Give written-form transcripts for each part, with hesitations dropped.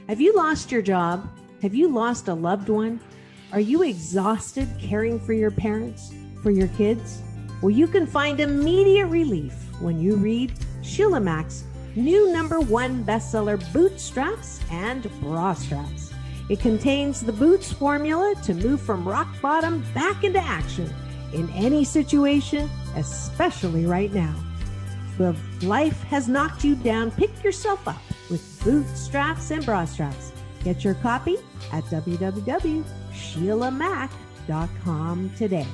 Have you lost your job? Have you lost a loved one? Are you exhausted caring for your parents, for your kids? Well, you can find immediate relief when you read Sheila Mac's new #1 bestseller, Bootstraps and Bra Straps. It contains the Boots formula to move from rock bottom back into action in any situation, especially right now. So if life has knocked you down, pick yourself up with Bootstraps and Bra Straps. Get your copy at www.SheilaMac.com today.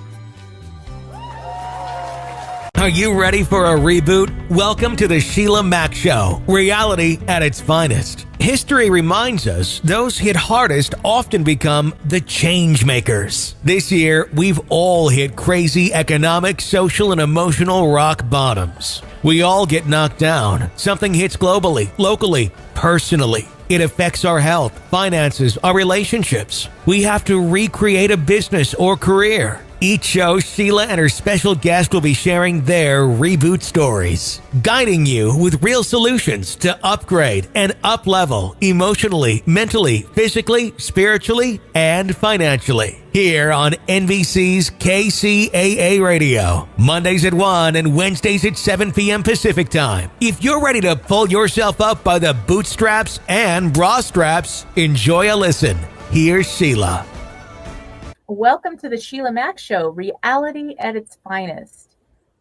Are you ready for a reboot? Welcome to the Sheila Mac Show, reality at its finest. History reminds us those hit hardest often become the change makers. This year, we've all hit crazy economic, social, and emotional rock bottoms. We all get knocked down. Something hits globally, locally, personally. It affects our health, finances, our relationships. We have to recreate a business or career. Each show, Sheila and her special guest will be sharing their reboot stories, guiding you with real solutions to upgrade and up-level emotionally, mentally, physically, spiritually, and financially. Here on NBC's KCAA Radio, Mondays at 1 and Wednesdays at 7 p.m. Pacific Time. If you're ready to pull yourself up by the bootstraps and bra straps, enjoy a listen. Here's Sheila. Welcome to the Sheila Mac Show, reality at its finest.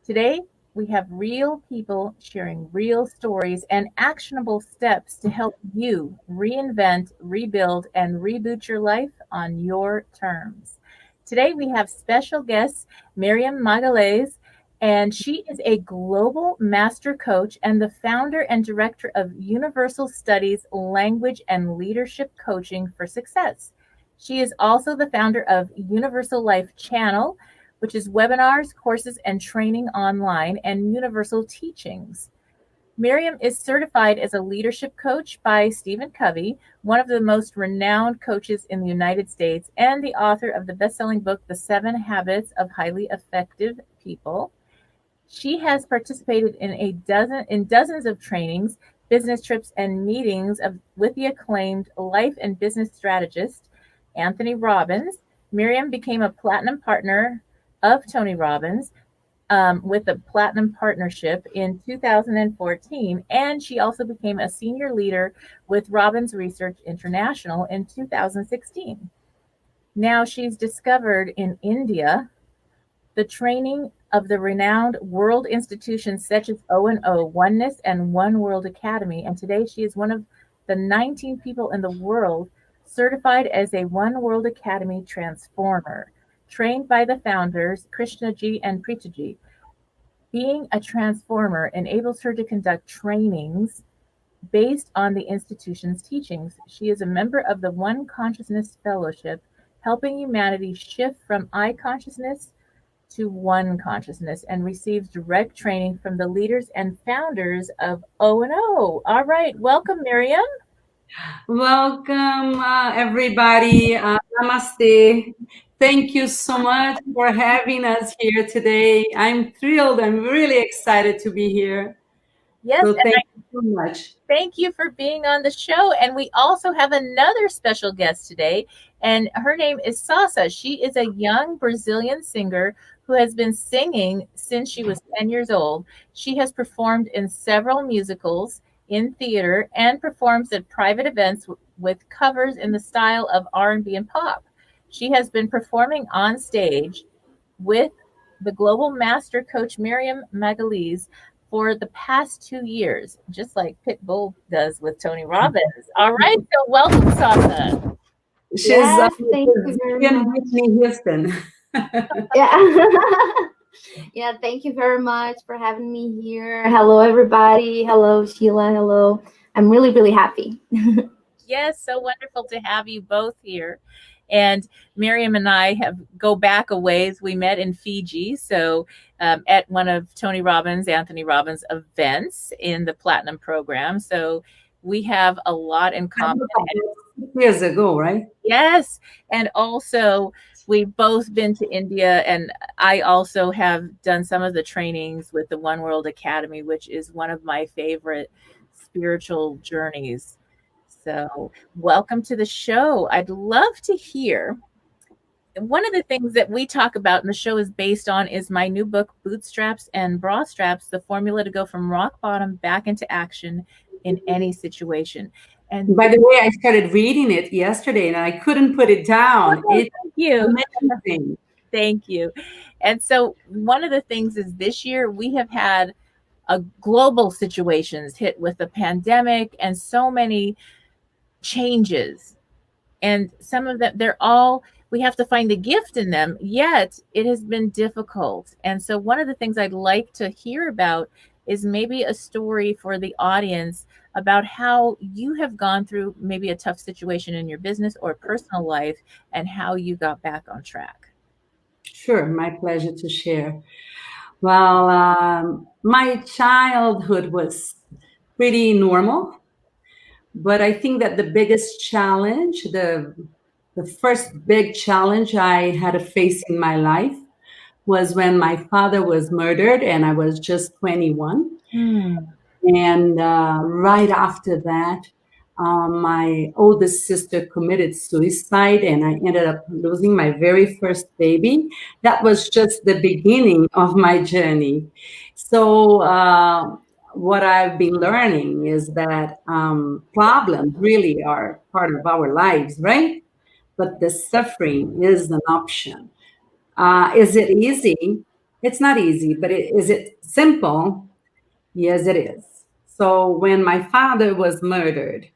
Today, we have real people sharing real stories and actionable steps to help you reinvent, rebuild, and reboot your life on your terms. Today, we have special guest Miriammagalhaes, and she is a global master coach and the founder and director of Universal Studies Language and Leadership Coaching for Success. She is also the founder of Universal Life Channel, which is webinars, courses, and training online, and Universal Teachings. Miriam is certified as a leadership coach by Stephen Covey, one of the most renowned coaches in the United States, and the author of the best-selling book, The 7 Habits of Highly Effective People. She has participated in dozens of trainings, business trips, and meetings with the acclaimed life and business strategist, Anthony Robbins. Miriam became a platinum partner of Tony Robbins with a platinum partnership in 2014, and she also became a senior leader with Robbins Research International in 2016. Now she's discovered in India the training of the renowned world institutions such as O&O, Oneness, and One World Academy, and today she is one of the 19 people in the world certified as a One World Academy transformer, trained by the founders Krishnaji and Preetaji. Being a transformer enables her to conduct trainings based on the institution's teachings. She is a member of the One Consciousness Fellowship, helping humanity shift from I consciousness to one consciousness, and receives direct training from the leaders and founders of O&O. All right, welcome, Miriam. Welcome, everybody. Namaste. Thank you so much for having us here today. I'm thrilled. I'm really excited to be here. Yes, so thank you so much. Thank you for being on the show. And we also have another special guest today, and her name is Sassa. She is a young Brazilian singer who has been singing since she was 10 years old. She has performed in several musicals, in theater, and performs at private events with covers in the style of R&B and pop. She has been performing on stage with the global master coach Miriammagalhaes for the past 2 years, just like Pitbull does with Tony Robbins. All right, so welcome, Sassa. She's Yes, thank you very much. Whitney Houston. Yeah. Yeah, thank you very much for having me here. Hello, everybody. Hello, Sheila. Hello. I'm really, really happy. Yes, so wonderful to have you both here. And Miriam and I go back a ways. We met in Fiji, so at one of Tony Robbins, Anthony Robbins events in the Platinum program. So we have a lot in common. Years ago, right? Yes, and also we've both been to India, and I also have done some of the trainings with the One World Academy, which is one of my favorite spiritual journeys. So, welcome to the show. I'd love to hear. One of the things that we talk about and the show is based on is my new book, Bootstraps and Bra Straps, the formula to go from rock bottom back into action in any situation. And by the way, I started reading it yesterday and I couldn't put it down. oh, It's thank you. amazing. Thank you. And so one of the things is this year we have had a global situations hit with the pandemic and so many changes. And some of them, we have to find a gift in them, yet it has been difficult. And so one of the things I'd like to hear about is maybe a story for the audience about how you have gone through maybe a tough situation in your business or personal life and how you got back on track. Sure, my pleasure to share. Well, my childhood was pretty normal, but I think that the biggest challenge, the first big challenge I had to face in my life was when my father was murdered and I was just 21. And right after that, my oldest sister committed suicide and I ended up losing my very first baby. That was just the beginning of my journey. So what I've been learning is that problems really are part of our lives, right? But the suffering is an option. Is it easy? It's not easy, but is it simple? Yes, it is. So when my father was murdered,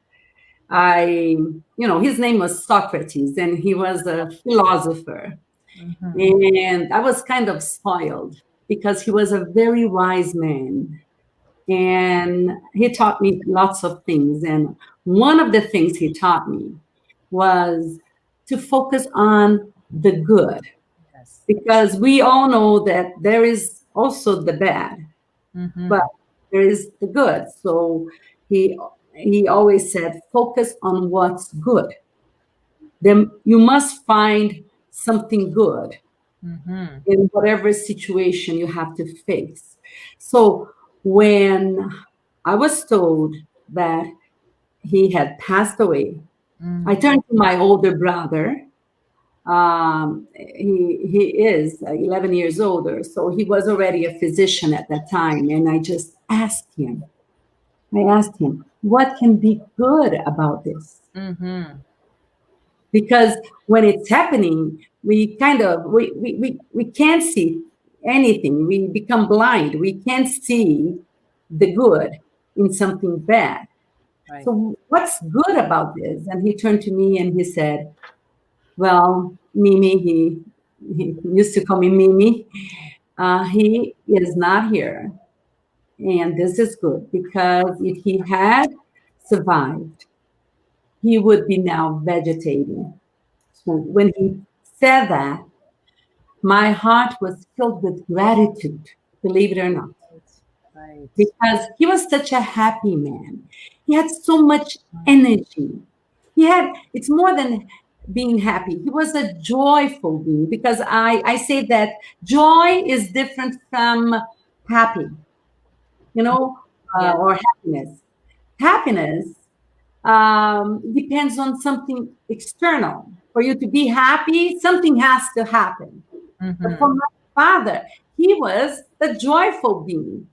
his name was Socrates and he was a philosopher. And I was kind of spoiled because he was a very wise man. And he taught me lots of things. And one of the things he taught me was to focus on the good. Yes. Because we all know that there is also the bad, but there is the good. So he always said, focus on what's good. Then you must find something good in whatever situation you have to face. So when I was told that he had passed away, I turned to my older brother. He is 11 years older, so he was already a physician at that time. And I just asked him, what can be good about this? Because when it's happening, we can't see anything. We become blind. We can't see the good in something bad. Right. So what's good about this? And he turned to me and he said, well, Mimi, he used to call me Mimi. He is not here. And this is good because if he had survived, he would be now vegetating. So when he said that, my heart was filled with gratitude, believe it or not. Right. Because he was such a happy man. He had so much energy. It's more than being happy. He was a joyful being because I say that joy is different from happy, or happiness. Happiness depends on something external. For you to be happy, something has to happen. But for my father, he was a joyful being,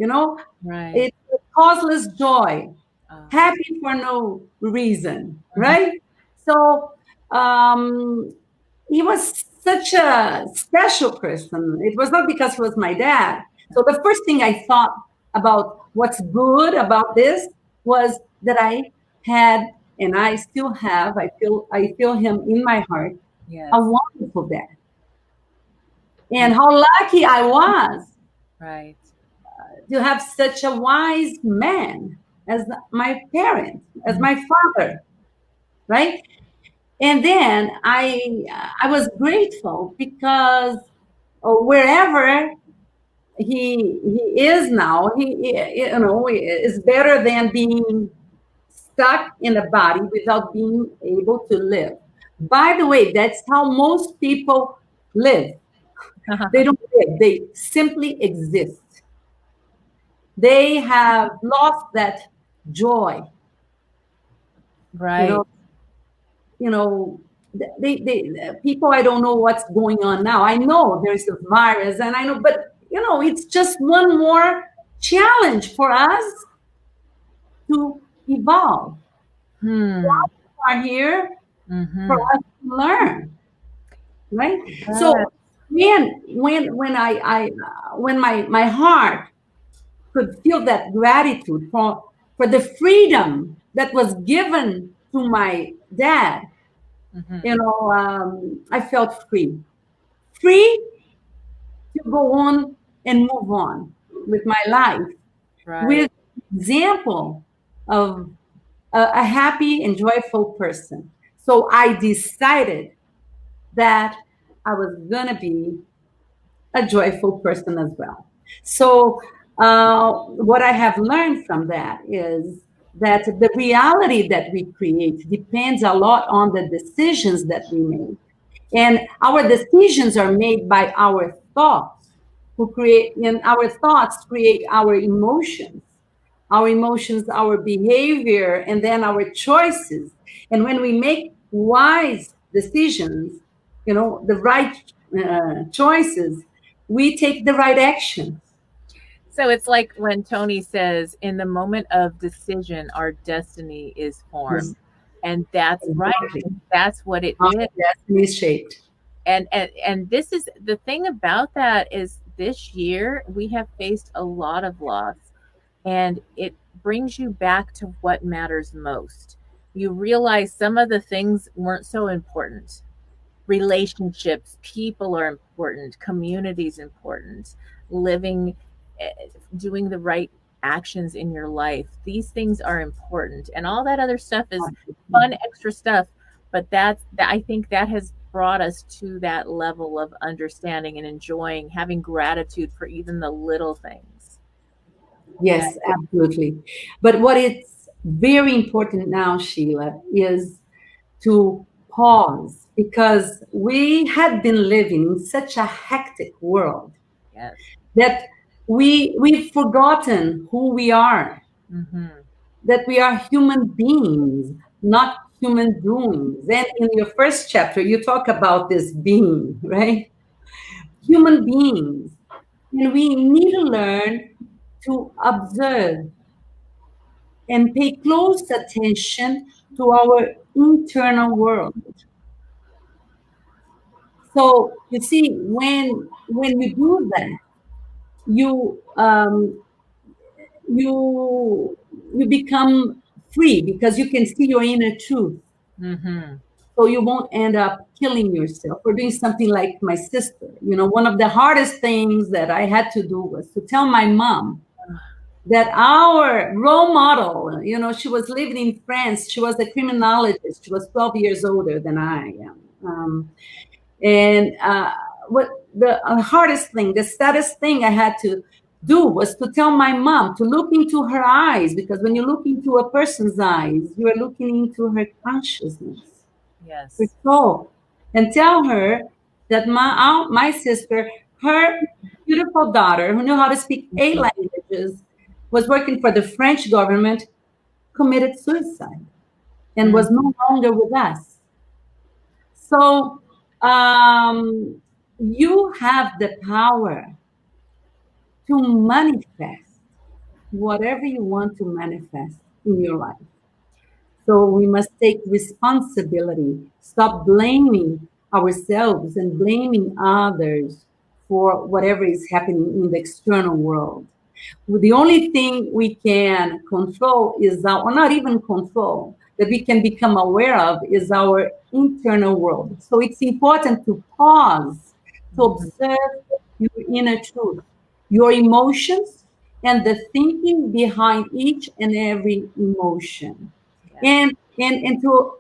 Right. It's a causeless joy, happy for no reason, right? So he was such a special person. It was not because he was my dad. So the first thing I thought about what's good about this was that I had, and I still have, I feel him in my heart, yes, a wonderful dad. And how lucky I was, right, to have such a wise man as my parent, as my father, right? And then I was grateful because wherever he is now, he is better than being stuck in a body without being able to live. By the way, that's how most people live. They don't live, they simply exist. They have lost that joy. Right. You know, they people, I don't know what's going on now. I know there's a virus, and I know, but it's just one more challenge for us to evolve. Hmm. Are here for us to learn, right? Yes. So when my heart could feel that gratitude for the freedom that was given to my dad, I felt free to go on and move on with my life, Right. with example of a happy and joyful person. So I decided that I was gonna be a joyful person as well. So what I have learned from that is that the reality that we create depends a lot on the decisions that we make. And our decisions are made by our thoughts, and our thoughts create our emotions, our behavior, and then our choices. And when we make wise decisions, the right choices, we take the right actions. So it's like when Tony says, in the moment of decision, our destiny is formed. And that's right. That's what it is. Destiny is shaped. And this is the thing about that is this year we have faced a lot of loss, and it brings you back to what matters most. You realize some of the things weren't so important. Relationships, people are important, communities important, living, doing the right actions in your life. These things are important, and all that other stuff is fun, extra stuff. But I think that has brought us to that level of understanding and enjoying, having gratitude for even the little things. Yes, absolutely. But what is very important now, Sheila, is to pause, because we had been living in such a hectic world. Yes. That we've forgotten who we are, that we are human beings, not human doings. And in your first chapter, you talk about this being, right? Human beings. And we need to learn to observe and pay close attention to our internal world. So you see, when you do that, you you you become free, because you can see your inner truth. So you won't end up killing yourself or doing something like my sister. One of the hardest things that I had to do was to tell my mom that our role model, she was living in France. She was a criminologist. She was 12 years older than I am. And what the hardest thing, the saddest thing I had to do was to tell my mom to look into her eyes, because when you look into a person's eyes, you are looking into her consciousness, yes, her soul, and tell her that my sister, her beautiful daughter, who knew how to speak 8 languages, was working for the French government, committed suicide, and was no longer with us. So you have the power to manifest whatever you want to manifest in your life. So we must take responsibility, stop blaming ourselves and blaming others for whatever is happening in the external world. The only thing we can control is or not even control, that we can become aware of, is our internal world. So it's important to pause, to observe your inner truth, your emotions, and the thinking behind each and every emotion. And to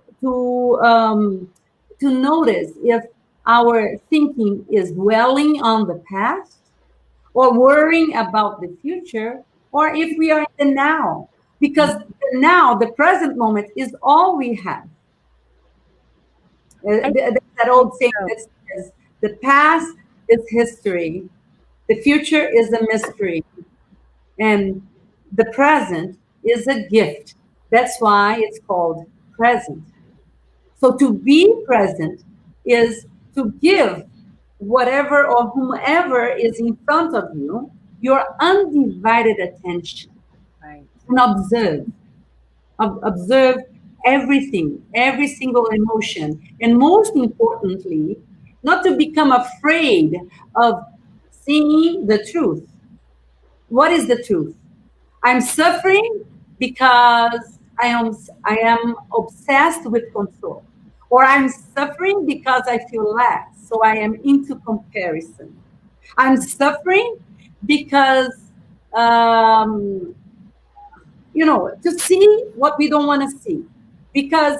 notice if our thinking is dwelling on the past, or worrying about the future, or if we are in the now, because the present moment, is all we have. That old saying that says, the past is history, the future is a mystery, and the present is a gift. That's why it's called present. So to be present is to give whatever or whomever is in front of you your undivided attention Right. and observe. Observe everything, every single emotion. And most importantly, not to become afraid of seeing the truth. What is the truth? I'm suffering because I am obsessed with control. Or I'm suffering because I feel lack. So I am into comparison. I'm suffering because um, to see what we don't want to see. Because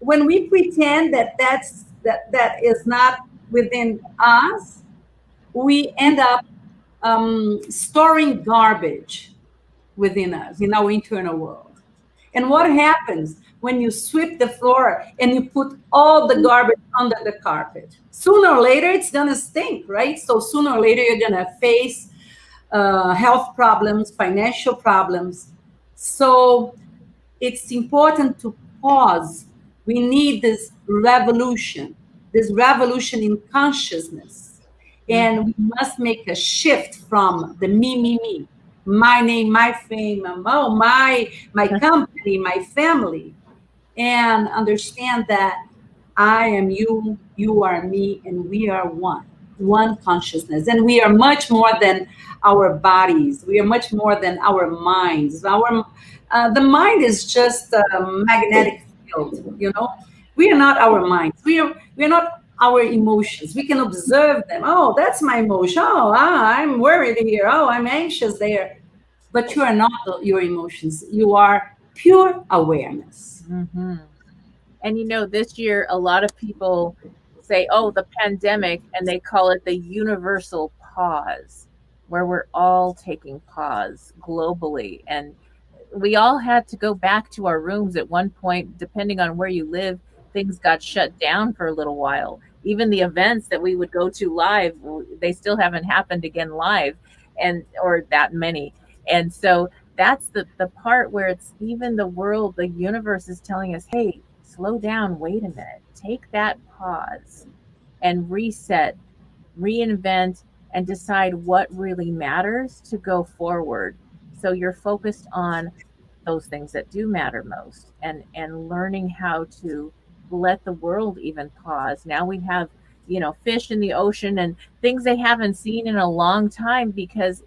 when we pretend that is not within us, we end up storing garbage within us, in our internal world. And what happens when you sweep the floor and you put all the garbage under the carpet? Sooner or later, it's going to stink, right? So sooner or later, you're going to face health problems, financial problems. So it's important to pause. We need this revolution in consciousness. And we must make a shift from the me, my name, my fame, my company, my family, and understand that I am you, you are me, and we are one consciousness. And we are much more than our bodies. We are much more than our minds. The mind is just a magnetic field, We are not our minds. We are not our emotions. We can observe them. Oh, that's my emotion. Oh, I'm worried here. Oh, I'm anxious there. But you are not your emotions. You are pure awareness. Mm-hmm. And this year, a lot of people say, oh, the pandemic, and they call it the universal pause, where we're all taking pause globally. And we all had to go back to our rooms at one point, depending on where you live. Things got shut down for a little while. Even the events that we would go to live, they still haven't happened again live, or that many. And so that's the part where it's even the world, the universe is telling us, hey, slow down, wait a minute, take that pause and reset, reinvent, and decide what really matters to go forward. So you're focused on those things that do matter most, and learning how to let the world even pause. Now we have fish in the ocean and things they haven't seen in a long time, because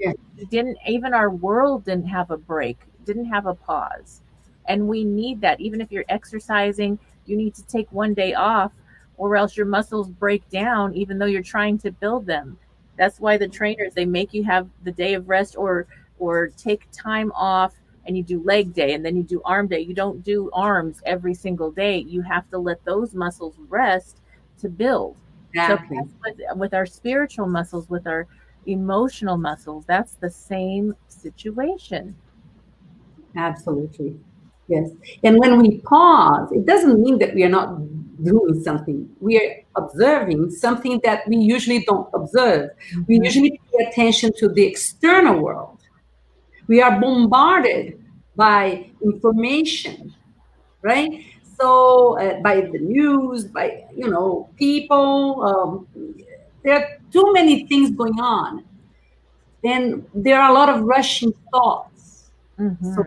even our world didn't have a break, didn't have a pause. And we need that. Even if you're exercising, you need to take one day off, or else your muscles break down even though you're trying to build them. That's why the trainers, they make you have the day of rest, or take time off, and you do leg day and then you do arm day. You don't do arms every single day. You have to let those muscles rest to build. Exactly. So with our spiritual muscles, with our emotional muscles, that's the same situation. Absolutely. Yes. And when we pause, it doesn't mean that we are not doing something. We are observing something that we usually don't observe. Mm-hmm. We usually pay attention to the external world. We are bombarded by information, right? So by the news, by, people, there are too many things going on. And there are a lot of rushing thoughts. Mm-hmm. So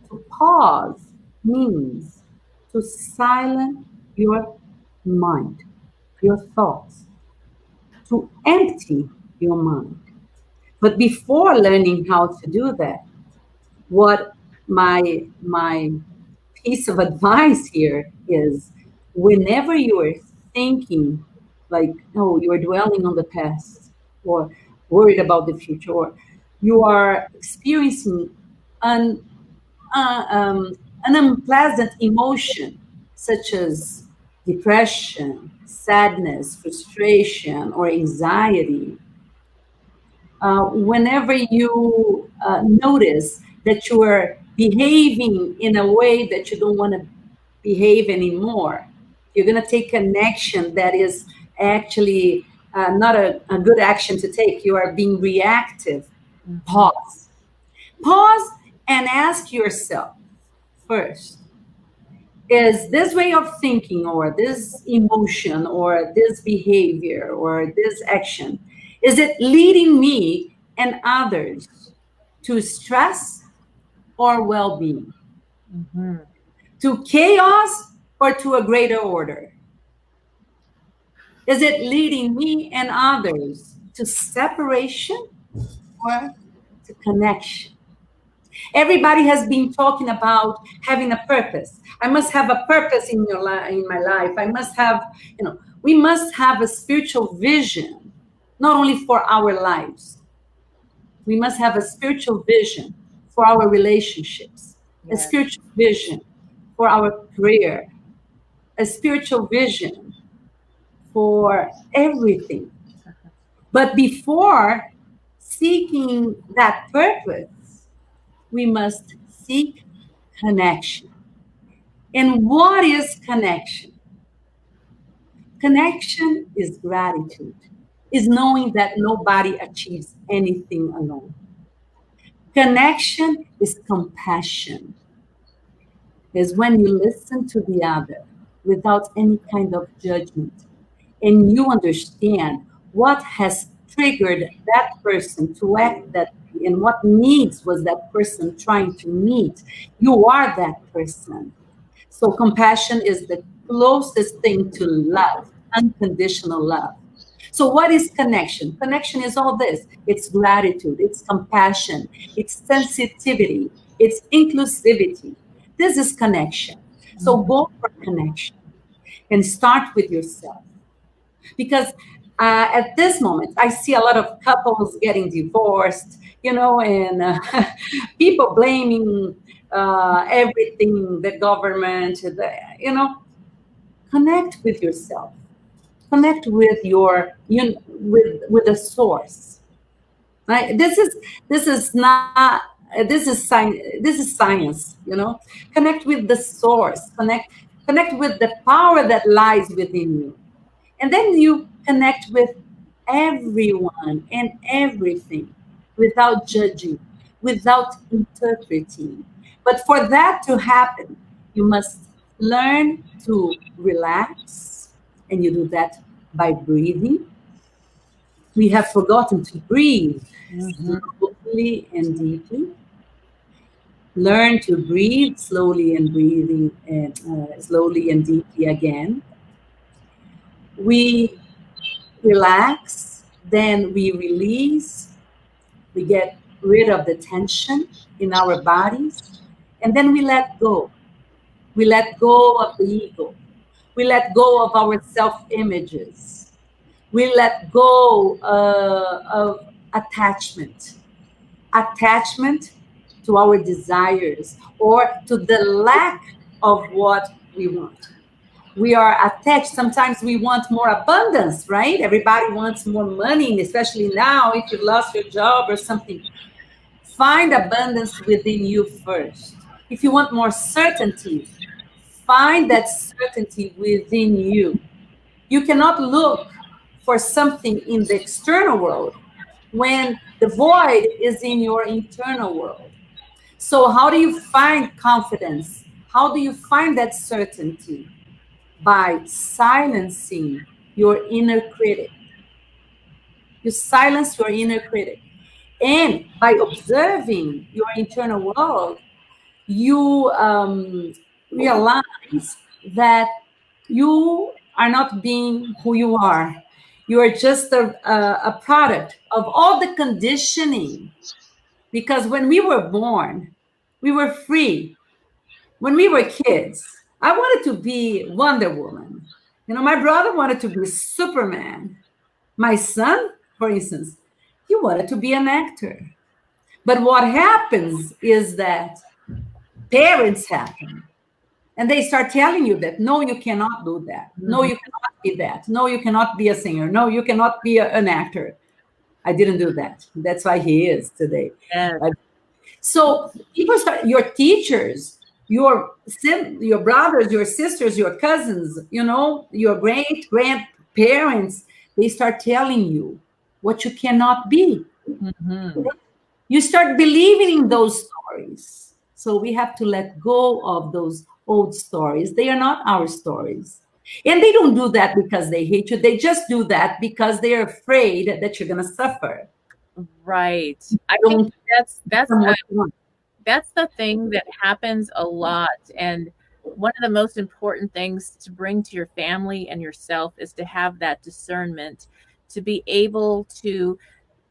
to pause means to silence your mind, your thoughts, to empty your mind. But before learning how to do that, what my piece of advice here is, whenever you are thinking like, oh, you are dwelling on the past, or worried about the future, or you are experiencing an unpleasant emotion, such as depression, sadness, frustration, or anxiety, whenever you notice that you are behaving in a way that you don't want to behave anymore, you're going to take an action that is actually not a good action to take. You are being reactive. Pause. Pause and ask yourself first, is this way of thinking or this emotion or this behavior or this action, is it leading me and others to stress or well-being, to chaos or to a greater order? Is it leading me and others to separation or to connection? Everybody has been talking about having a purpose. I must have a purpose in my life. I must have, we must have a spiritual vision, not only for our lives. We must have a spiritual vision for our relationships, a spiritual vision for our career, a spiritual vision for everything. But before seeking that purpose, we must seek connection. And what is connection? Connection is gratitude, is knowing that nobody achieves anything alone. Connection is compassion, is when you listen to the other without any kind of judgment, and you understand what has triggered that person to act that way and what needs was that person trying to meet. You are that person. So compassion is the closest thing to love, unconditional love. So what is connection? Connection is all this. It's gratitude, it's compassion, it's sensitivity, it's inclusivity. This is connection. So go for connection and start with yourself. Because at this moment, I see a lot of couples getting divorced, and people blaming everything, the government, connect with yourself. Connect with with the source. Right? This is science. Connect with the source. Connect with the power that lies within you. And then you connect with everyone and everything without judging, without interpreting. But for that to happen, you must learn to relax, and you do that by breathing. We have forgotten to breathe slowly and deeply. Learn to breathe slowly and slowly and deeply again. We relax, then we release, we get rid of the tension in our bodies, and then we let go. We let go of the ego. We let go of our self-images. We let go of attachment to our desires or to the lack of what we want. We are attached. Sometimes we want more abundance, right? Everybody wants more money, especially now if you lost your job or something. Find abundance within you first. If you want more certainty, find that certainty within you. You cannot look for something in the external world when the void is in your internal world. So how do you find confidence? How do you find that certainty? By silencing your inner critic. You silence your inner critic. And by observing your internal world, you realize that you are not being who you are. You are just a product of all the conditioning. Because when we were born, we were free. When we were kids, I wanted to be Wonder Woman. My brother wanted to be Superman. My son, for instance, he wanted to be an actor. But what happens is that parents happen. And they start telling you that, no, you cannot do that. No, you cannot be that. No, you cannot be a singer. No, you cannot be an actor. I didn't do that. That's why he is today. Yes. So people start, your teachers, your brothers, your sisters, your cousins, your great-grandparents, they start telling you what you cannot be. You start believing in those stories. So we have to let go of those old stories. They are not our stories. And they don't do that because they hate you. They just do that because they're afraid that you're going to suffer. Right. I think Don't that's the thing that happens a lot. And one of the most important things to bring to your family and yourself is to have that discernment, to be able to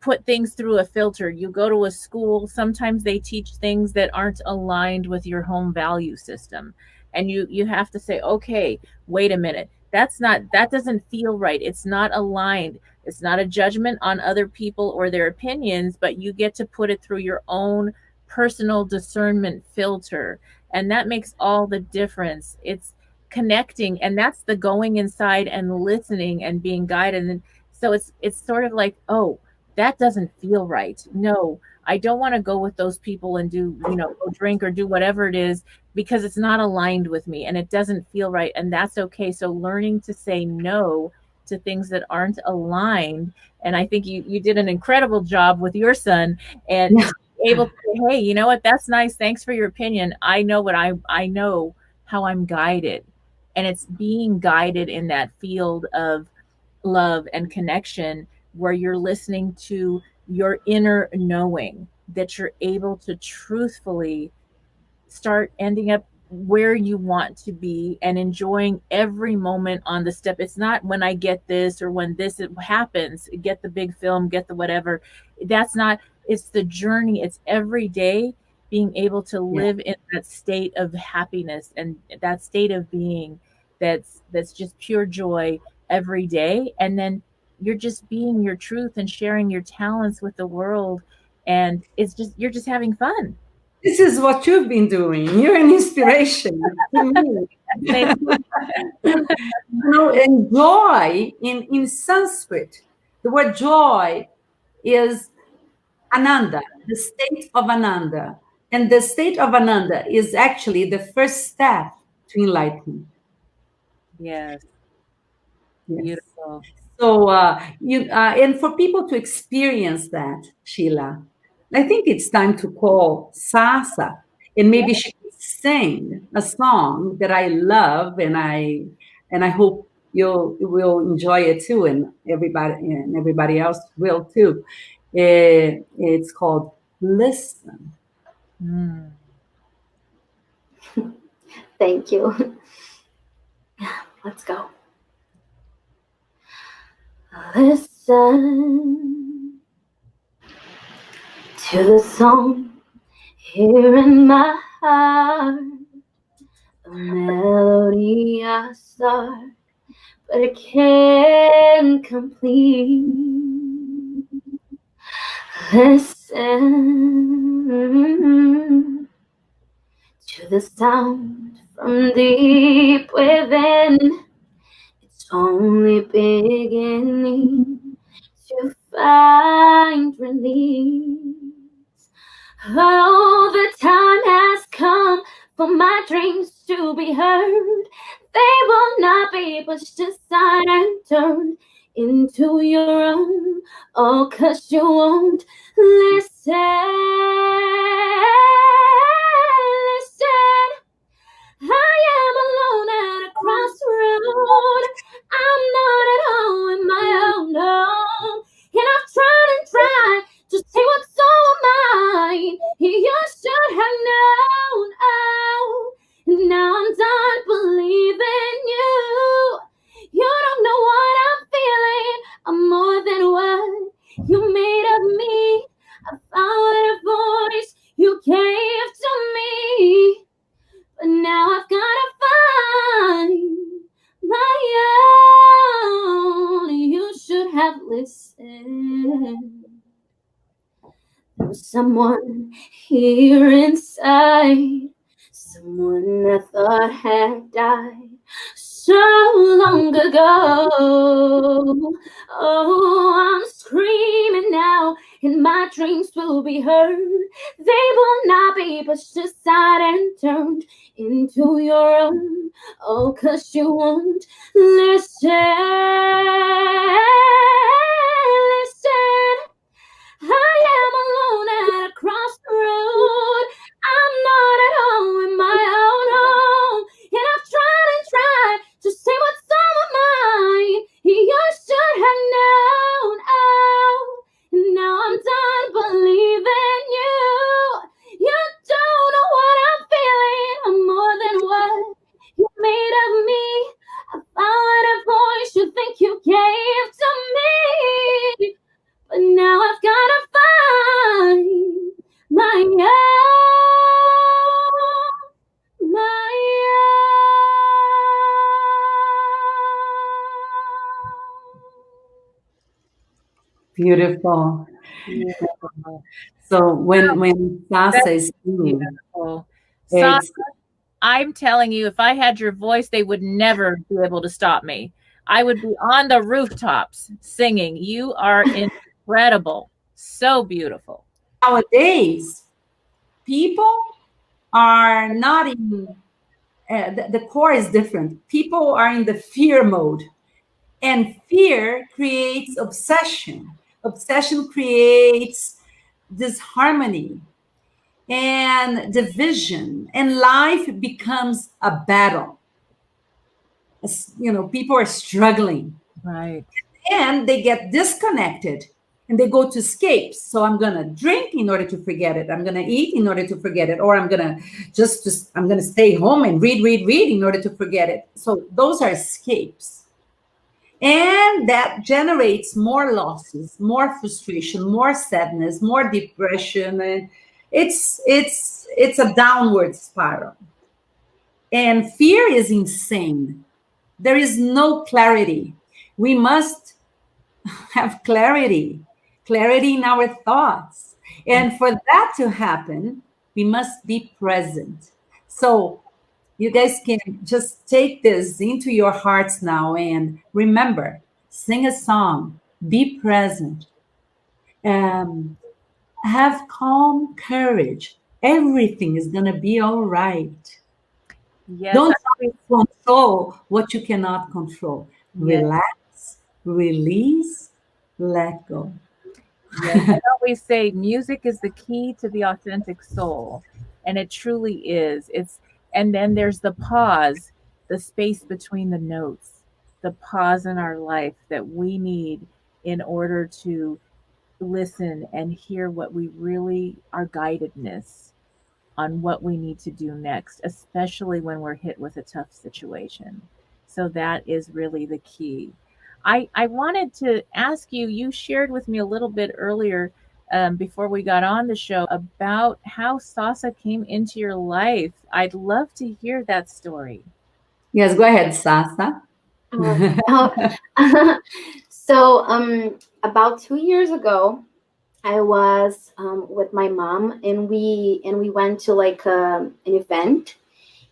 put things through a filter. You go to a school, sometimes they teach things that aren't aligned with your home value system. And you have to say, okay, wait a minute. That doesn't feel right. It's not aligned. It's not a judgment on other people or their opinions, but you get to put it through your own personal discernment filter. And that makes all the difference. It's connecting, and that's the going inside and listening and being guided. And so it's sort of like, oh, that doesn't feel right. No, I don't want to go with those people and do, go drink or do whatever it is, because it's not aligned with me and it doesn't feel right. And that's okay. So learning to say no to things that aren't aligned. And I think you did an incredible job with your son, and able to say, hey, you know what? That's nice. Thanks for your opinion. I know I know how I'm guided. And it's being guided in that field of love and connection, where you're listening to your inner knowing, that you're able to truthfully start ending up where you want to be and enjoying every moment on the step. It's not when I get this or when this happens, get the big film, get the whatever. That's not, it's the journey. It's every day being able to live in that state of happiness and that state of being that's just pure joy every day. And then you're just being your truth and sharing your talents with the world. And you're just having fun. This is what you've been doing. You're an inspiration to me. And joy in Sanskrit, the word joy is Ananda, the state of Ananda. And the state of Ananda is actually the first step to enlightenment. Yes. Beautiful. So, and for people to experience that, Sheila, I think it's time to call Sassa, and maybe she could sing a song that I love, and I hope you will enjoy it too, and everybody else will too. It's called "Listen." Thank you. Let's go. Listen to the song here in my heart, a melody I start, but it can't complete. Listen to the sound from deep within. It's only beginning to find release. Oh, the time has come for my dreams to be heard. They will not be pushed aside and turned into your own. Oh, 'cause you won't listen. Listen. I am alone at a crossroad. I'm not at home in my own home. And I've tried to see what's on mine. You should have known. Oh, now I'm done believing you. You don't know what I'm feeling. I'm more than what you made of me. I found a voice you gave to me. But now I've gotta find my own. You should have listened. There was someone here inside, someone I thought had died so long ago. Oh, I'm screaming now, and my dreams will be heard. They will not be pushed aside and turned into your own. Oh, 'cause you won't listen. Listen. I am alone at a crossroad. I'm not at home in my own home. made of me. I followed a voice you think you gave to me, but now I've gotta find my own, my Beautiful. Beautiful. So when Sassa is singing, Beautiful. it's Sassa, I'm telling you, if I had your voice, they would never be able to stop me. I would be on the rooftops singing. You are incredible. So beautiful. nowadays people are not in the core is different. People are in the fear mode, and fear creates obsession. Obsession creates disharmony and division, and life becomes a battle. People are struggling, Right. and they get disconnected, and they go to escapes. So I'm going to drink in order to forget it. I'm going to eat in order to forget it. Or I'm going to I'm going to stay home and read in order to forget it. So those are escapes. And that generates more losses, more frustration, more sadness, more depression. And it's a downward spiral. And fear is insane. There is no clarity. We must have clarity in our thoughts. And for that to happen, we must be present. So you guys can just take this into your hearts now and remember, sing a song, be present, have calm courage. Everything is going to be all right. Yes. Don't control what you cannot control. Yes. Relax, release, let go. Yes. I always say music is the key to the authentic soul, and it truly is. And then there's the pause, the space between the notes, the pause in our life that we need in order to listen and hear what we really, our guidedness on what we need to do next, especially when we're hit with a tough situation. So that is really the key. I wanted to ask you, you shared with me a little bit earlier before we got on the show about how Sassa came into your life. I'd love to hear that story. Yes, go ahead, Sassa. So about 2 years ago, I was with my mom, and we went to like an event,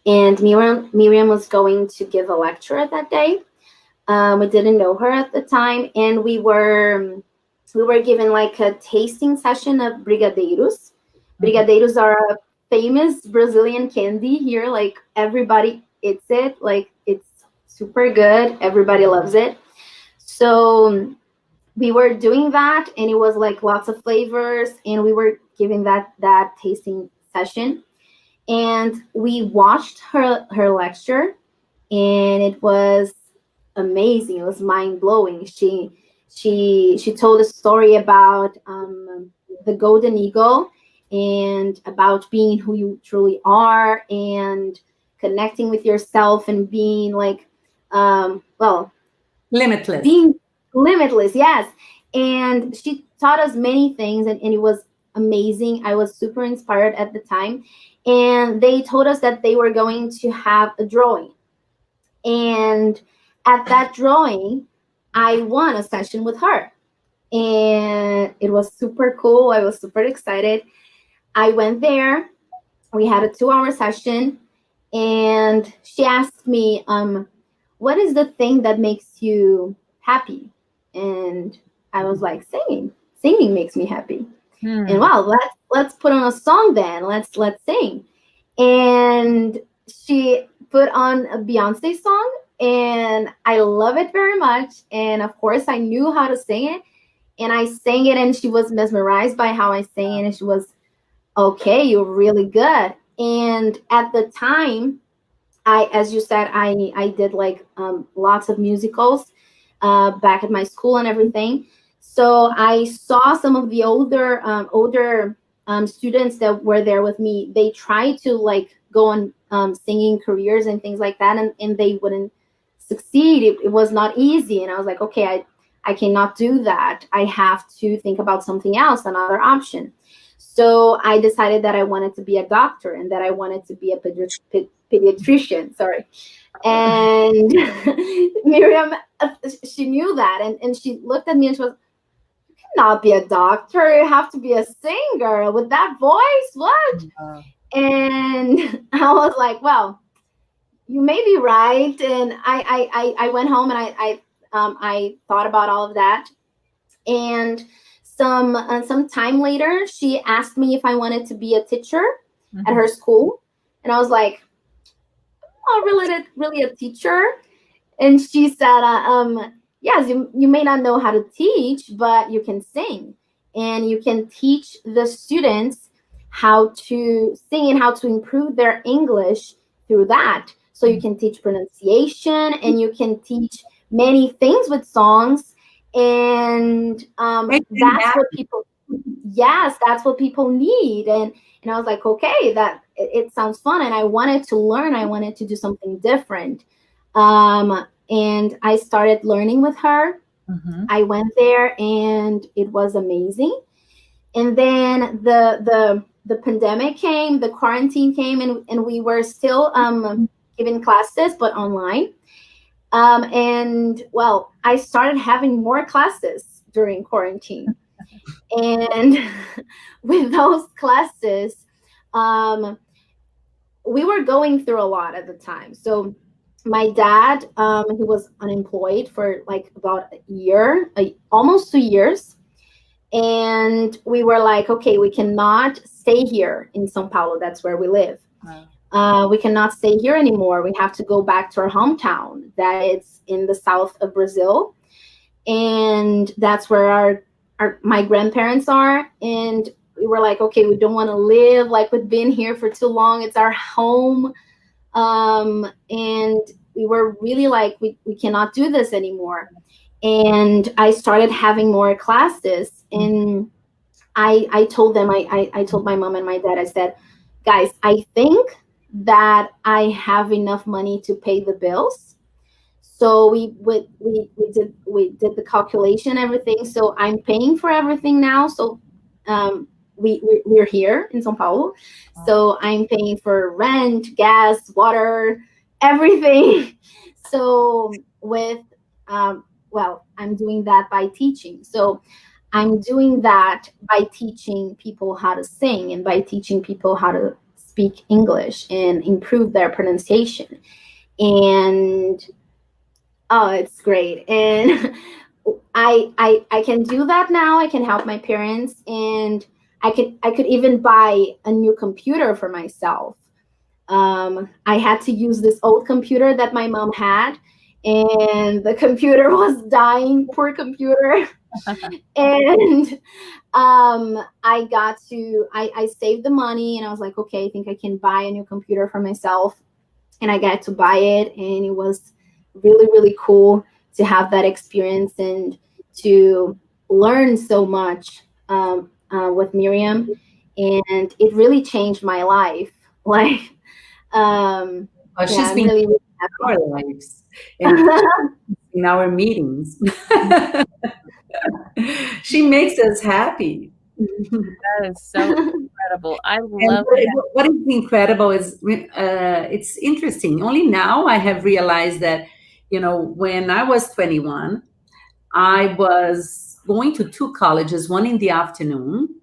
and Miriam was going to give a lecture that day. We didn't know her at the time, and we were given like a tasting session of brigadeiros. Brigadeiros are a famous Brazilian candy here. Like everybody eats it. Like it's super good. Everybody loves it. So we were doing that, and it was like lots of flavors, and we were giving that tasting session, and we watched her lecture, and it was amazing. It was mind blowing. She told a story about the golden eagle, and about being who you truly are, and connecting with yourself, and being like limitless. Being limitless, yes. And she taught us many things, and it was amazing. I was super inspired at the time. And they told us that they were going to have a drawing. And at that drawing, I won a session with her. And it was super cool. I was super excited. I went there. We had a 2-hour session. And she asked me, what is the thing that makes you happy? And I was like, singing makes me happy. And wow, let's put on a song then. Let's sing. And she put on a Beyonce song, and I love it very much. And of course I knew how to sing it, and I sang it, and she was mesmerized by how I sang it, and she was, okay, you're really good. And at the time, as you said, I did like lots of musicals back at my school and everything. So I saw some of the older students that were there with me. They tried to like go on singing careers and things like that, and they wouldn't succeed. It was not easy, and I was like, okay, I cannot do that. I have to think about something else, another option. So I decided that I wanted to be a doctor and that I wanted to be a pediatrician. Sorry. And Miriam, she knew that, and she looked at me and she was, "You cannot be a doctor. You have to be a singer with that voice. What?" And I was like, "Well, you may be right." And I went home and I thought about all of that. And some time later, she asked me if I wanted to be a teacher at her school, and I was like, "Oh, really a teacher?" And she said, "Yes, you may not know how to teach, but you can sing, and you can teach the students how to sing and how to improve their English through that. So you can teach pronunciation, and you can teach many things with songs." And that's what people need. And I was like, okay, that it sounds fun, and I wanted to learn. I wanted to do something different. And I started learning with her. I went there, and it was amazing. And then the pandemic came, the quarantine came, and we were still giving classes, but online. And well, I started having more classes during quarantine. And with those classes, we were going through a lot at the time. So my dad, he was unemployed for like about a year, almost 2 years. And we were like, okay, we cannot stay here in São Paulo. That's where we live. Wow. We cannot stay here anymore. We have to go back to our hometown. That it's in the south of Brazil. And that's where my grandparents are. And we were like, okay, we don't want to live like we've been here for too long. It's our home. And we were really like, we cannot do this anymore. And I started having more classes. And I told them, I told my mom and my dad, I said, guys, I think that I have enough money to pay the bills. So we did the calculation, everything. So I'm paying for everything now. So we're here in São Paulo. So I'm paying for rent, gas, water, everything. So with well, I'm doing that by teaching. So I'm doing that by teaching people how to sing and by teaching people how to speak English and improve their pronunciation. And oh, it's great. And I can do that now. I can help my parents, and I could even buy a new computer for myself. I had to use this old computer that my mom had, and the computer was dying, poor computer. And I saved the money, and I was like, okay, I think I can buy a new computer for myself. And I got to buy it, and it was really, really cool to have that experience and to learn so much with Miriam. And it really changed my life. Like, she's been really, really happy. Our lives in our meetings. She makes us happy. That is so incredible. I love that. What is incredible is it's interesting. Only now I have realized that, you know, when I was 21, I was going to 2 colleges, one in the afternoon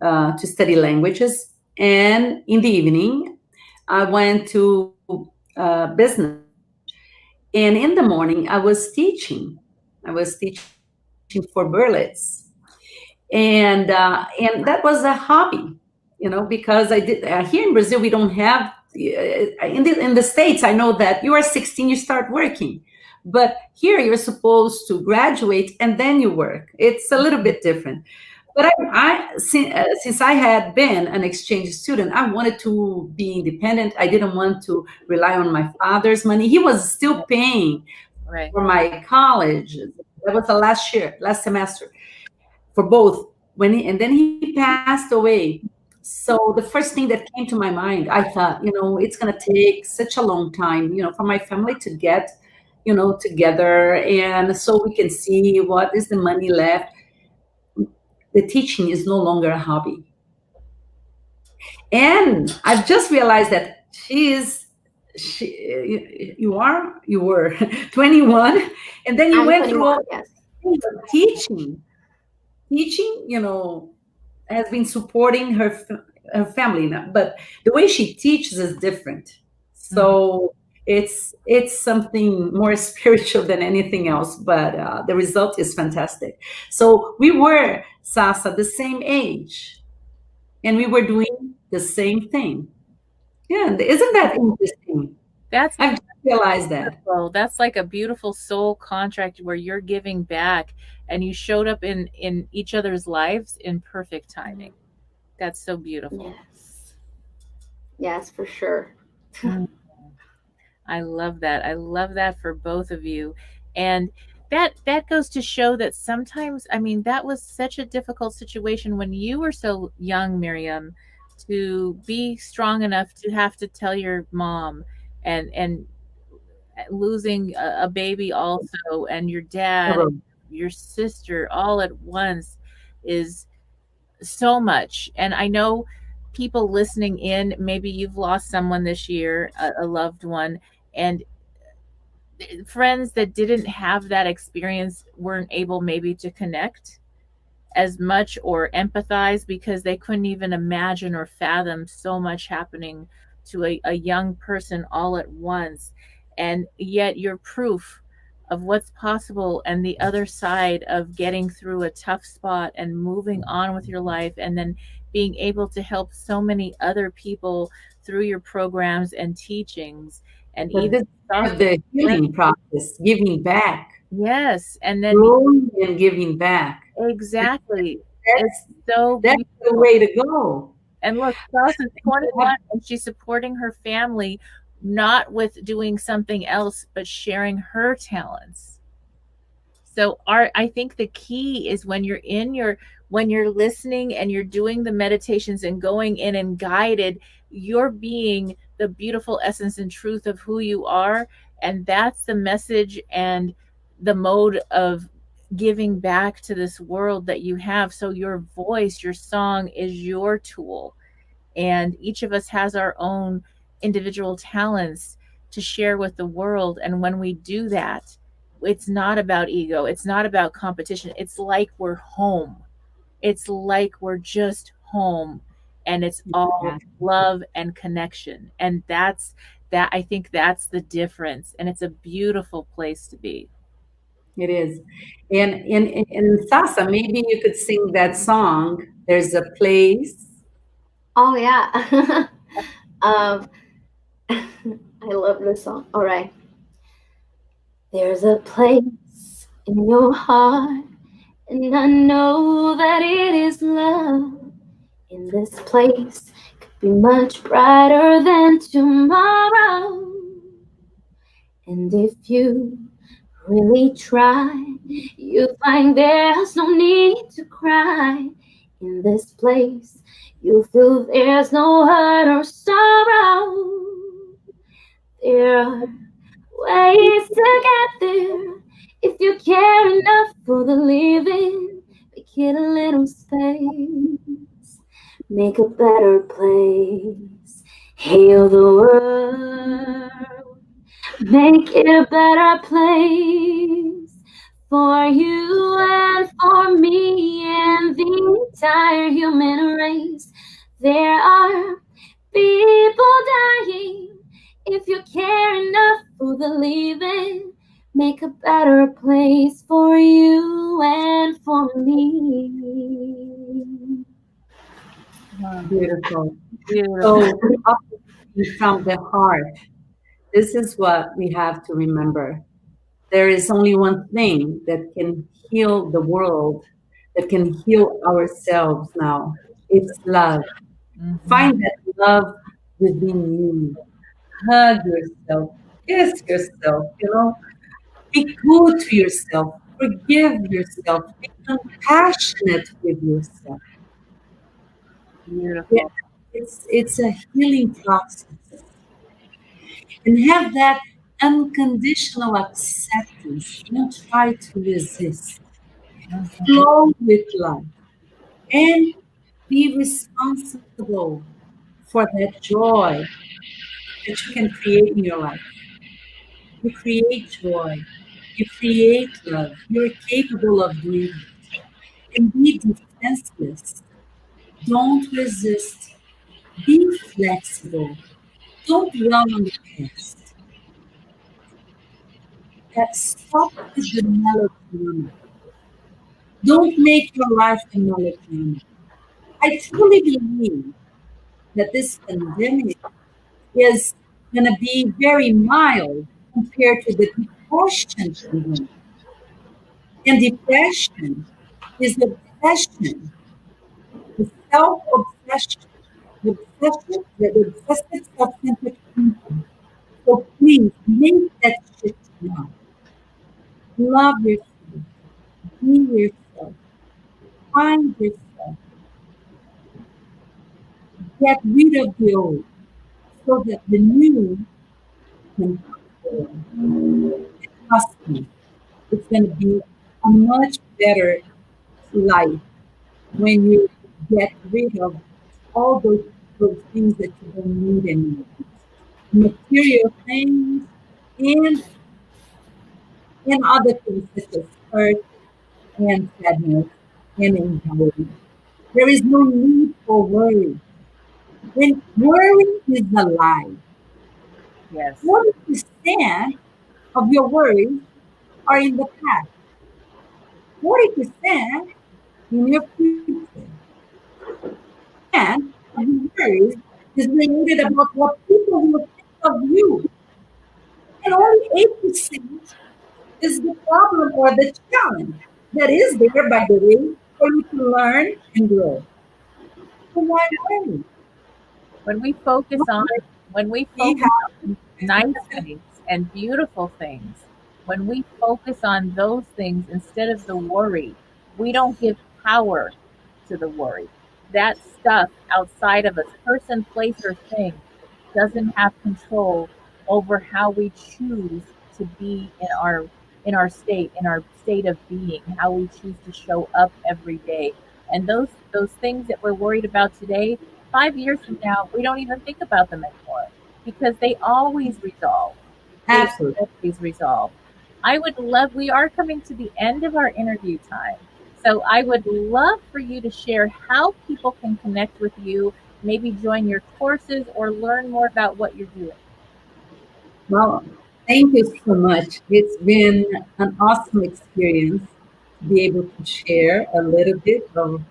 to study languages, and in the evening I went to business. And in the morning I was teaching for Berlitz. And that was a hobby, you know, because I did here in Brazil, we don't have in the States. I know that you are 16, you start working, but here you're supposed to graduate and then you work. It's a little bit different. But since I had been an exchange student, I wanted to be independent. I didn't want to rely on my father's money. He was still paying for my college. That was the last semester. For both, and then he passed away. So the first thing that came to my mind, I thought, it's going to take such a long time, for my family to get, together, and so we can see what is the money left. The teaching is no longer a hobby. And I've just realized that you were 21, and then you I'm went through 21, all yes. teaching, has been supporting her family now, but the way she teaches is different. So it's something more spiritual than anything else, but the result is fantastic. So we were, Sassa, the same age, and we were doing the same thing. Yeah, isn't that interesting? That's I've just realized that. beautiful. That's like a beautiful soul contract where you're giving back and you showed up in each other's lives in perfect timing. That's so beautiful. Yes, for sure. I love that. I love that for both of you. And that goes to show that sometimes, I mean, that was such a difficult situation when you were so young, Miriam, to be strong enough to have to tell your mom, and losing a baby also, and your dad, and your sister all at once is so much. And I know people listening in, maybe you've lost someone this year, a loved one, and friends that didn't have that experience weren't able maybe to connect as much or empathize because they couldn't even imagine or fathom so much happening to a young person all at once. And yet you're proof of what's possible and the other side of getting through a tough spot and moving on with your life, and then being able to help so many other people through your programs and teachings. And But even this is the healing process, giving back, yes, and then growing and giving back. exactly. That's, It's so that's the beautiful. way to go. And look, Sassa's 21 and she's supporting her family, not with doing something else, but sharing her talents. So I think the key is when you're listening and you're doing the meditations and going in and guided, you're being the beautiful essence and truth of who you are. And that's the message and the mode of giving back to this world that you have. So your voice, your song is your tool. And each of us has our own individual talents to share with the world. And when we do that, it's not about ego, it's not about competition. It's like we're home. It's like we're just home, and it's all love and connection. And I think that's the difference. And it's a beautiful place to be. It is. And Sassa, maybe you could sing that song. There's a place. Oh yeah. I love this song. All right. There's a place in your heart, and I know that it is love. In this place could be much brighter than tomorrow. And if you really try, you find there's no need to cry. In this place, you feel there's no hurt or sorrow. There are ways to get there if you care enough for the living. Make it a little space, make a better place, heal the world, make it a better place for you and for me and the entire human race. There are people dying. If you care enough for the living, make a better place for you and for me. Beautiful. Beautiful. So, from the heart, this is what we have to remember. There is only one thing that can heal the world, that can heal ourselves now. It's love. Find that love within you. Hug yourself, kiss yourself, be good to yourself, forgive yourself, be compassionate with yourself. Beautiful. It's a healing process. And have that unconditional acceptance. Don't try to resist. Flow with love and be responsible for that joy that you can create in your life. You create joy, you create love, you're capable of doing it. And be defenseless. Don't resist. Be flexible. Don't dwell on the past. Stop with the melodrama. Don't make your life a melodrama. I truly believe that this pandemic is going to be very mild compared to the depression pandemic. And depression is obsession, the self-obsession, the obsessive self-centered thinking. So please make that shift now. Love yourself, be yourself, find yourself, get rid of the old so that the new can come forward. Trust me, it's going to be a much better life when you get rid of all those things that you don't need anymore. Material things and other things such as hurt and sadness and anxiety. There is no need for worry. When worry is a lie, Yes. 40% of your worries are in the past, 40% in your future. And your worries is related about what people will think of you. And only 8% is the problem or the challenge that is there, by the way, for you to learn and grow. So why worry? When we focus on We have nice things and beautiful things, when we focus on those things instead of the worry, we don't give power to the worry. That stuff outside of us, person, place, or thing, doesn't have control over how we choose to be in our state of being, how we choose to show up every day. And those things that we're worried about today, 5 years from now, we don't even think about them anymore because they always resolve. They absolutely. always resolve. I would love, we are coming to the end of our interview time. So I would love for you to share how people can connect with you, maybe join your courses or learn more about what you're doing. Well, thank you so much. It's been an awesome experience to be able to share a little bit of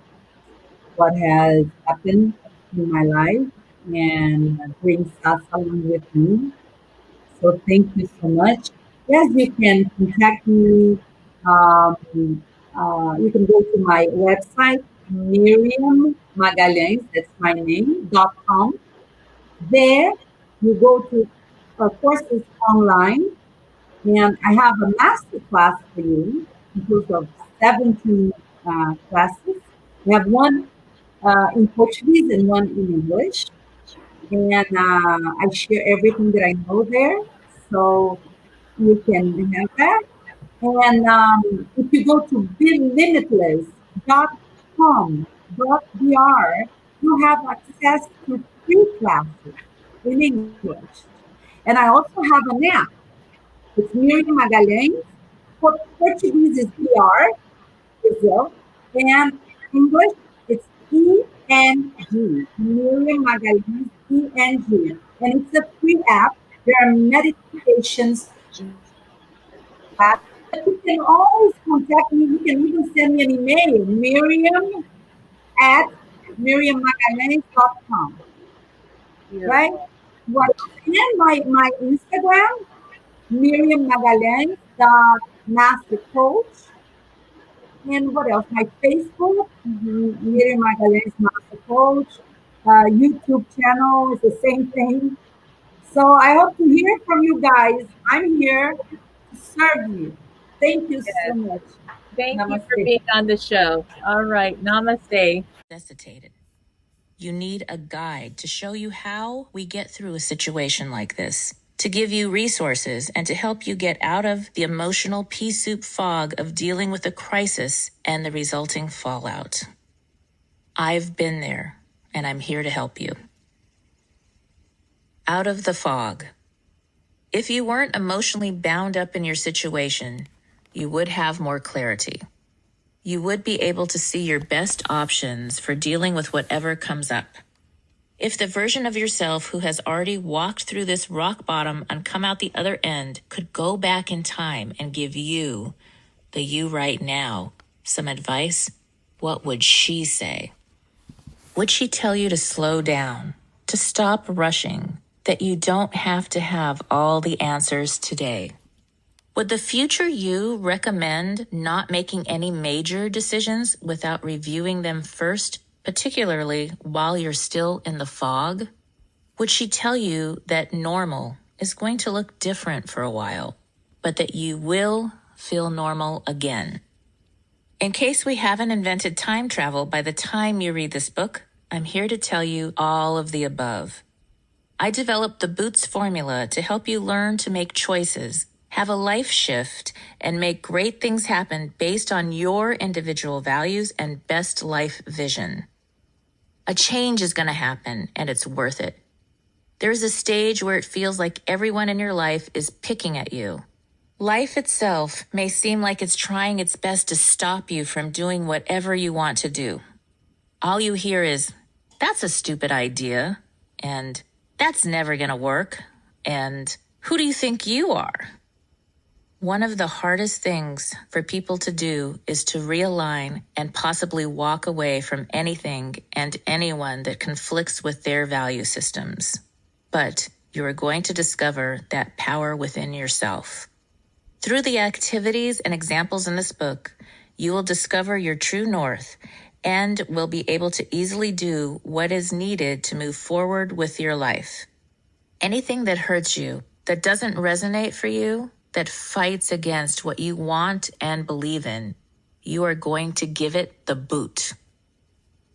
what has happened in my life and bring Sassa along with me. So thank you so much. Yes, you can contact me. Um, you can go to my website, Miriammagalhaes, that's my name, .com. There, you go to courses online, and I have a master class for you, composed of 17 classes. We have one in Portuguese and one in English. And I share everything that I know there. So you can have that. And if you go to belimitless.com.br, you have access to free classes in English. And I also have an app. It's Miriam Magalhães. For Portuguese is BR, Brazil. And English, it's ENG. Miriam Magalhães, ENG. And it's a free app. There are meditations that you can always contact me. You can even send me an email, Miriam at miriammagalhaes.com. Right? Beautiful. What? And my Instagram, Miriam Magalhães, the master coach. And what else? My Facebook, Miriam Magalhães, master coach. YouTube channel is the same thing. So I hope to hear from you guys. I'm here to serve you. Thank you so Yes. much. Thank you for Namaste. being on the show. All right. Namaste. Necessitated. You need a guide to show you how we get through a situation like this, to give you resources and to help you get out of the emotional pea soup fog of dealing with a crisis and the resulting fallout. I've been there, and I'm here to help you. Out of the fog. If you weren't emotionally bound up in your situation, you would have more clarity. You would be able to see your best options for dealing with whatever comes up. If the version of yourself who has already walked through this rock bottom and come out the other end could go back in time and give you, the you right now, some advice, what would she say? Would she tell you to slow down, to stop rushing, that you don't have to have all the answers today? Would the future you recommend not making any major decisions without reviewing them first, particularly while you're still in the fog? Would she tell you that normal is going to look different for a while, but that you will feel normal again? In case we haven't invented time travel by the time you read this book, I'm here to tell you all of the above. I developed the Boots formula to help you learn to make choices, have a life shift, and make great things happen based on your individual values and best life vision. A change is going to happen, and it's worth it. There is a stage where it feels like everyone in your life is picking at you. Life itself may seem like it's trying its best to stop you from doing whatever you want to do. All you hear is, "That's a stupid idea," and "That's never going to work," and "Who do you think you are?" One of the hardest things for people to do is to realign and possibly walk away from anything and anyone that conflicts with their value systems. But you are going to discover that power within yourself. Through the activities and examples in this book, you will discover your true north and will be able to easily do what is needed to move forward with your life. Anything that hurts you, that doesn't resonate for you, that fights against what you want and believe in, you are going to give it the boot.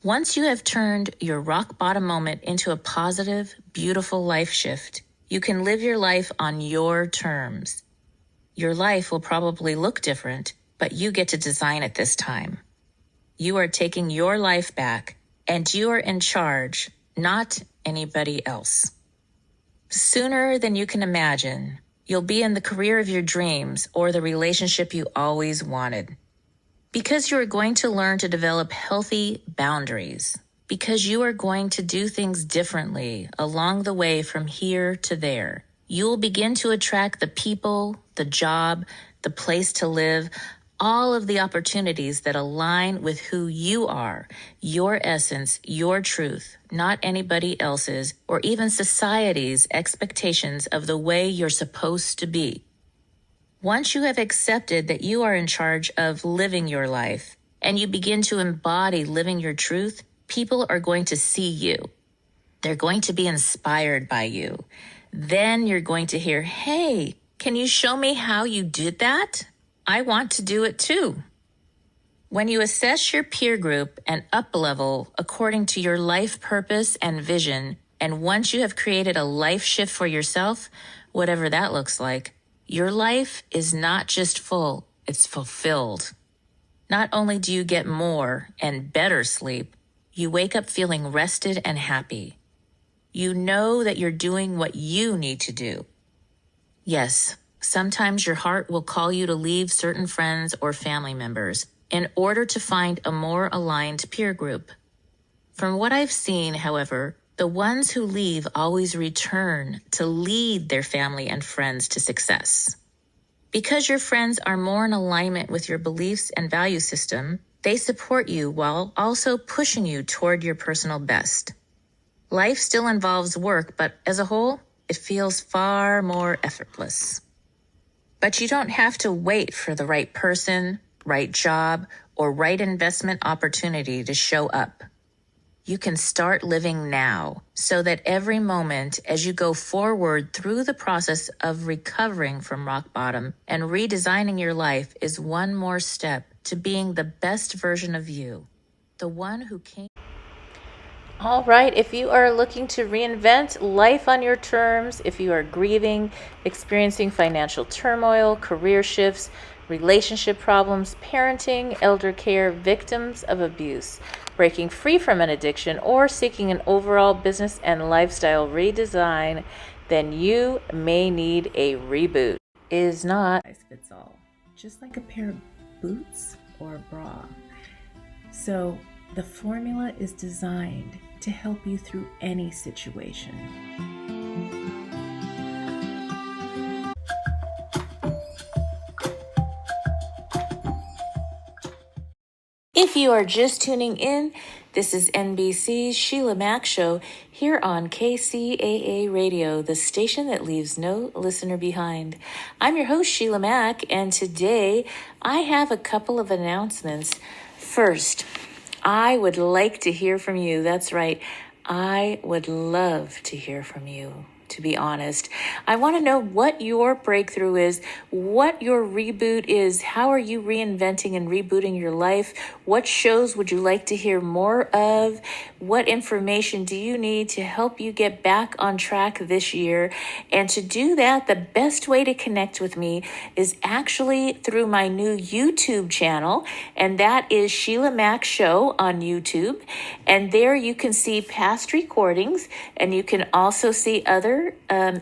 Once you have turned your rock bottom moment into a positive, beautiful life shift, you can live your life on your terms. Your life will probably look different, but you get to design it this time. You are taking your life back, and you are in charge, not anybody else. Sooner than you can imagine, you'll be in the career of your dreams or the relationship you always wanted. Because you are going to learn to develop healthy boundaries. Because you are going to do things differently along the way from here to there. You will begin to attract the people, the job, the place to live, all of the opportunities that align with who you are, your essence, your truth, not anybody else's or even society's expectations of the way you're supposed to be. Once you have accepted that you are in charge of living your life and you begin to embody living your truth, people are going to see you. They're going to be inspired by you. Then you're going to hear, "Hey, can you show me how you did that? I want to do it too." When you assess your peer group and up-level according to your life purpose and vision, and once you have created a life shift for yourself, whatever that looks like, your life is not just full, it's fulfilled. Not only do you get more and better sleep, you wake up feeling rested and happy. You know that you're doing what you need to do. Yes, sometimes your heart will call you to leave certain friends or family members in order to find a more aligned peer group. From what I've seen, however, the ones who leave always return to lead their family and friends to success. Because your friends are more in alignment with your beliefs and value system, they support you while also pushing you toward your personal best. Life still involves work, but as a whole, it feels far more effortless. But you don't have to wait for the right person, right job, or right investment opportunity to show up. You can start living now so that every moment as you go forward through the process of recovering from rock bottom and redesigning your life is one more step to being the best version of you, the one who came. All right, if you are looking to reinvent life on your terms, if you are grieving, experiencing financial turmoil, career shifts, relationship problems, parenting, elder care, victims of abuse, breaking free from an addiction, or seeking an overall business and lifestyle redesign, then you may need a reboot. Is not size fits all, just like a pair of boots or a bra. So the formula is designed to help you through any situation. If you are just tuning in, this is NBC's Sheila Mack Show here on KCAA Radio, the station that leaves no listener behind. I'm your host, Sheila Mack, and today I have a couple of announcements. First, I would like to hear from you. That's right. I would love to hear from you, to be honest. I want to know what your breakthrough is, what your reboot is. How are you reinventing and rebooting your life? What shows would you like to hear more of? What information do you need to help you get back on track this year? And to do that, the best way to connect with me is actually through my new YouTube channel, and that is Sheila Mack Show on YouTube. And there you can see past recordings, and you can also see other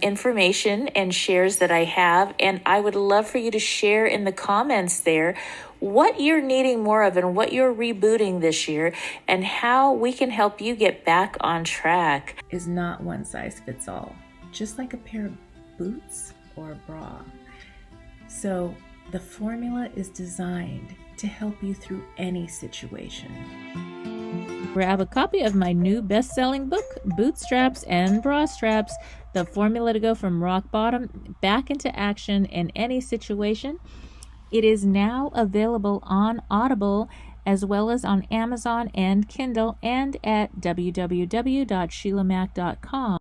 information and shares that I have. And I would love for you to share in the comments there what you're needing more of and what you're rebooting this year and how we can help you get back on track. Is not one size fits all, just like a pair of boots or a bra. So the formula is designed to help you through any situation. Grab a copy of my new best-selling book, Bootstraps and Bra Straps, the formula to go from rock bottom back into action in any situation. It is now available on Audible as well as on Amazon and Kindle and at www.sheilamac.com.